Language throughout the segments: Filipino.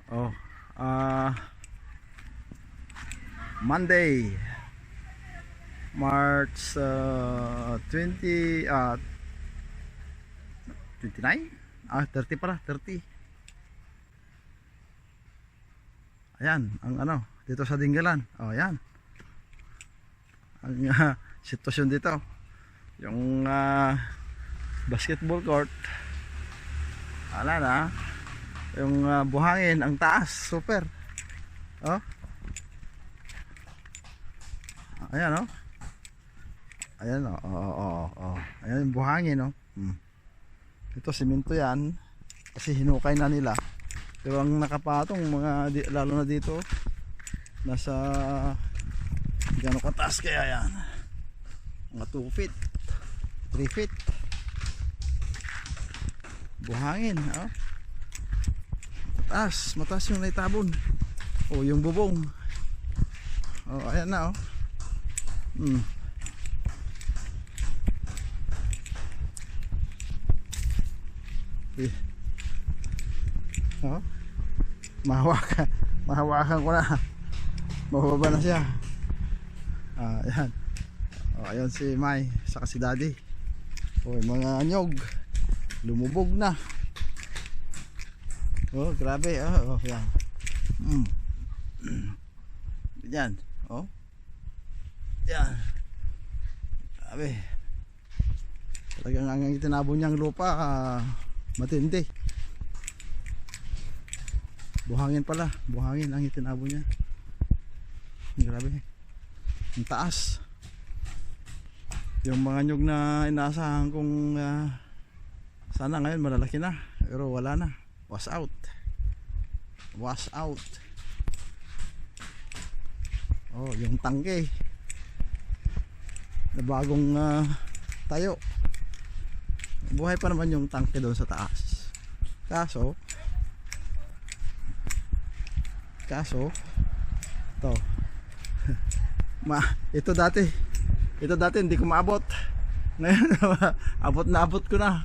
Oh, Monday, March 29? 30 pala, 30. Ayan, ang ano, dito sa Dingalan. Oh, ayan. Ang sitwasyon dito. Yung basketball court. Wala na. Yung buhangin, ang taas, super. Oh. Ayan oh. Ayan oh. Oh. Ayan yung buhangin oh. Ito simento yan kasi hinukay na nila. Pero ang nakapatong mga lalo na dito nasa gano'ng kataas kaya yan. Mga 2 feet, 3 feet. Buhangin oh. Mataas yung naitabon. Oh, yung bubong. Oh, ayan na oh. Oh. Mahawakan ko na. Mababa na siya. Ayan. Oh, ayan si Mai saka si Daddy. Oh, mga anyog lumubog na. Oh, grabe. Oh, yan. Yan. Oh. Yan. Grabe. Talagang ang itinabon niyang lupa matindi. Buhangin pala. Buhangin ang itinabon niya. Grabe. Ang taas. Yung mga nyug na inaasahan kong sana ngayon malalaki na. Pero wala na. Was out. Oh, yung tangke na bagong tayo. Buhay pa naman yung tangke doon sa taas. Kaso to ito dati hindi ko maabot. Ngayon abot ko na.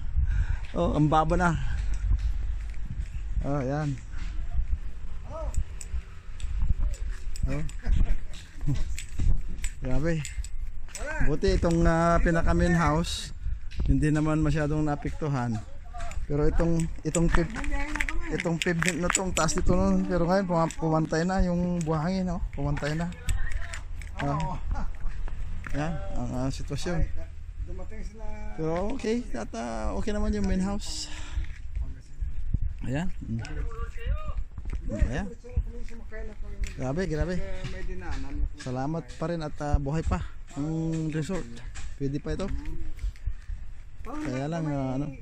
Oh, ang baba na. Oh, yan. Oh. Grabe. Buti itong pinaka main house hindi naman masyadong naapektuhan. Pero itong pavement na tong taas dito noon, pero ngayon pumantay na yung buhangin, oh. Pumantay na. Yan ang sitwasyon. Pero okay, okay naman yung main house. Ayan. Ayan. Grabe. Salamat pa rin at buhay pa ang resort. Pwede pa ito. Kaya lang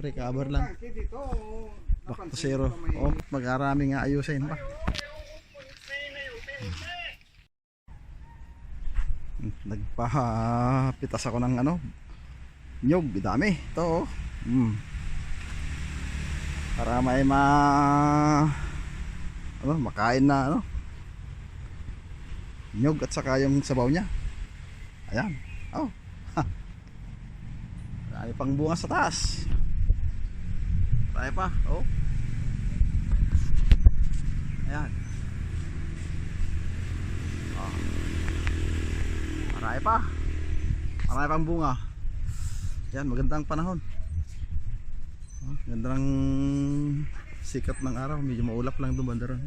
recover lang. Back to zero. Oh, mag-arami nga ayusin pa. Nagpapitas ako ng nyog, dami. Ito oh. Para may makain na nyog at saka yung sabaw niya. Ayan. Oh. Marami pang bunga sa taas. Marami pa. Oh. Ayan. Oh. Marami pa. Marami pang bunga. Ayan, magandang panahon. Oh, gandang sikat ng araw. Medyo maulap lang dumandaran.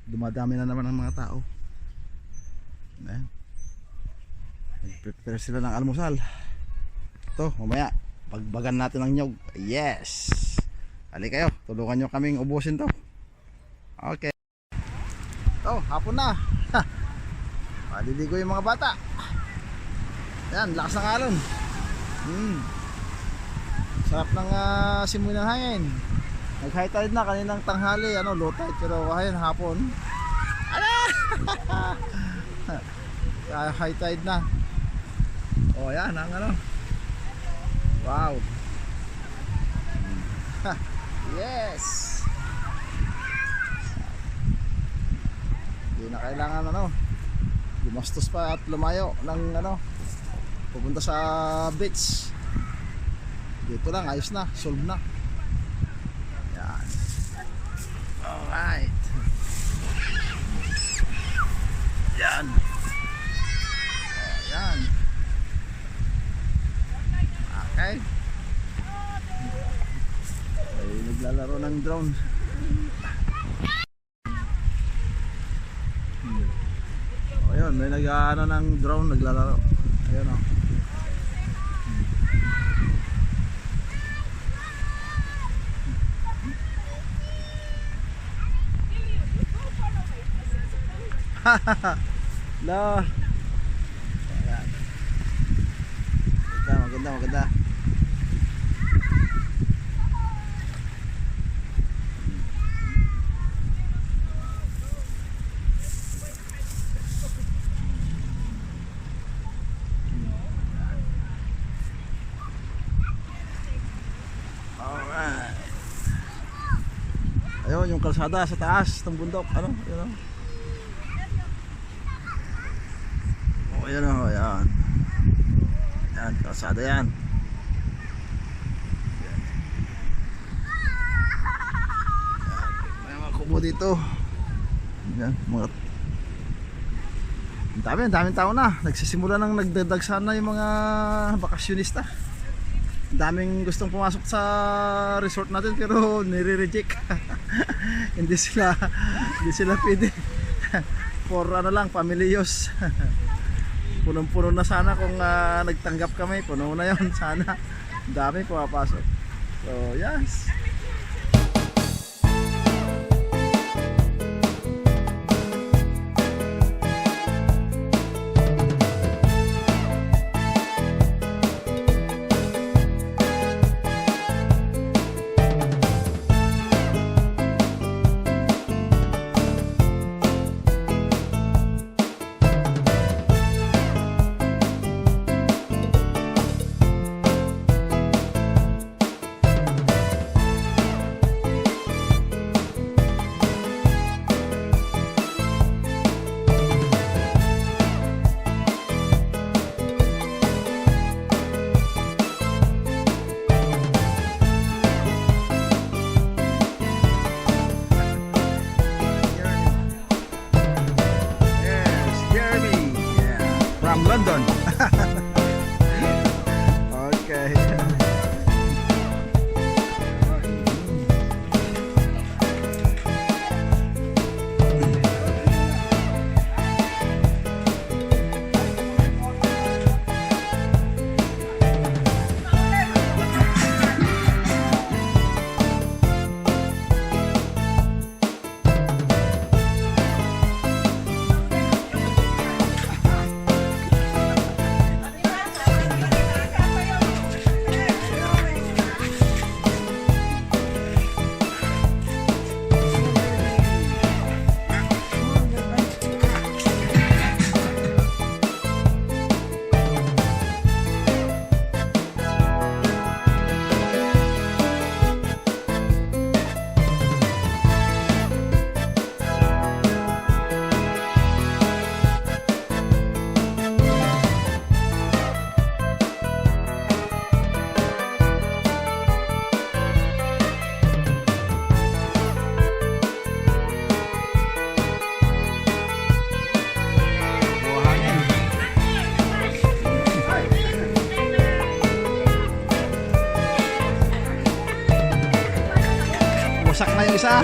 Dumadami na naman ang mga tao. Ayan. Nag-prepare sila ng almusal. Ito, mamaya pagbagan natin ng nyog. Yes. Hali kayo, tulungan nyo kaming ubusin to. Okay. Ito, hapon na. Paliligo yung mga bata. Ayan, lakas ng alon. Sarap ng simoy ng hangin. Nag-high tide na kaninang tanghali, low tide, pero ayun hapon. High tide na. Oh, ayan ang wow. Yes. Hindi na kailangan gumastos pa at lumayo ng pupunta sa beach. Dito lang, ayos na, solve na. Yan. Alright. Laro ng drone. O yun, may nag-ano ng drone, naglalaro. Ayun o. No. Ayan. Maganda. Alright. Ayun, yung kalsada sa taas ng bundok. Ano? Ayun o. Ayan o, ayan. Ayan, kalsada yan. May mga kubo dito. Ayan, mga daming tao na. Nagsisimula nang nagdadagsan na yung mga bakasyonista. Daming gustong pumasok sa resort natin pero nire-reject. hindi sila pwede. For ano lang, family use. Punong-puno na sana kung nagtanggap kami. Puno na yon sana. Dami pumapasok. So, yes. From London. Okay. Wasak na yung isa.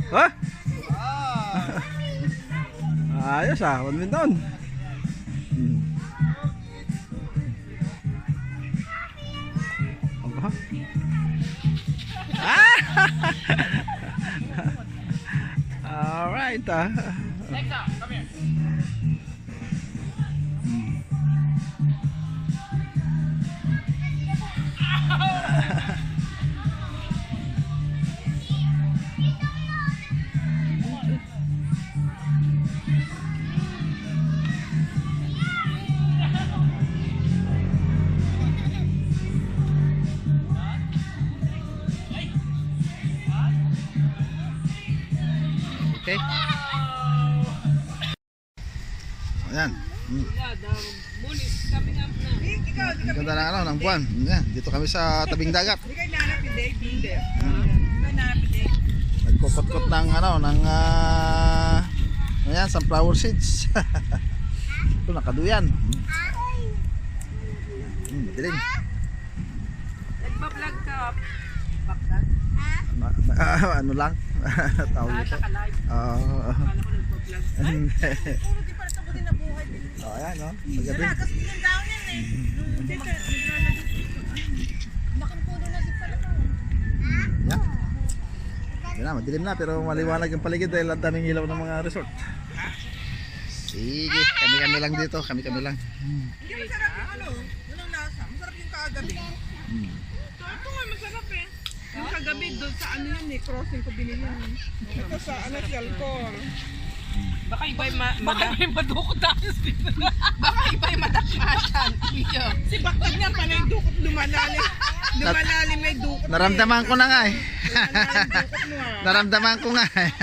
Huh? Ayos ah, badminton. Aba. Alright ah. Come here. Okay. Ayan. Ang ganda na ng buwan. Ayan, dito kami sa tabing dagat. Nagkukot-kot ng ayan, sunflower seeds. Ito nakaduyan. Madilim. Nagpa-vlog ka. Ano lang? Tawag ito. Oo. Akala ko nagpa-vlog. Puro di pala ito na buhay. Oh, ayan, no? Magabi. Wala, kasi yung down yan eh. Hindi ka, laking puno na di pala ito. Yan. Yan na, madilim na pero maliwanag ang paligid dahil ang daming ilaw ng mga resort. Sige, kami-kami lang dito, kami-kami lang. Hindi masarap yung ano, yun ang lasa. Masarap yung kagabi. Ito nga masarap eh. Yung kagabi doon sa ano yan eh, crossing ko binili yan. Ito sa ano, si Alcor. Baka iba'y madukot tayo dito. Baka iba'y madakmasan. Si Bakit nga panay dukot lumalalim. Lumalalim may dukot. Naramdaman ko na nga eh. Lumalalim dukot mo ah. Naramdaman ko nga eh.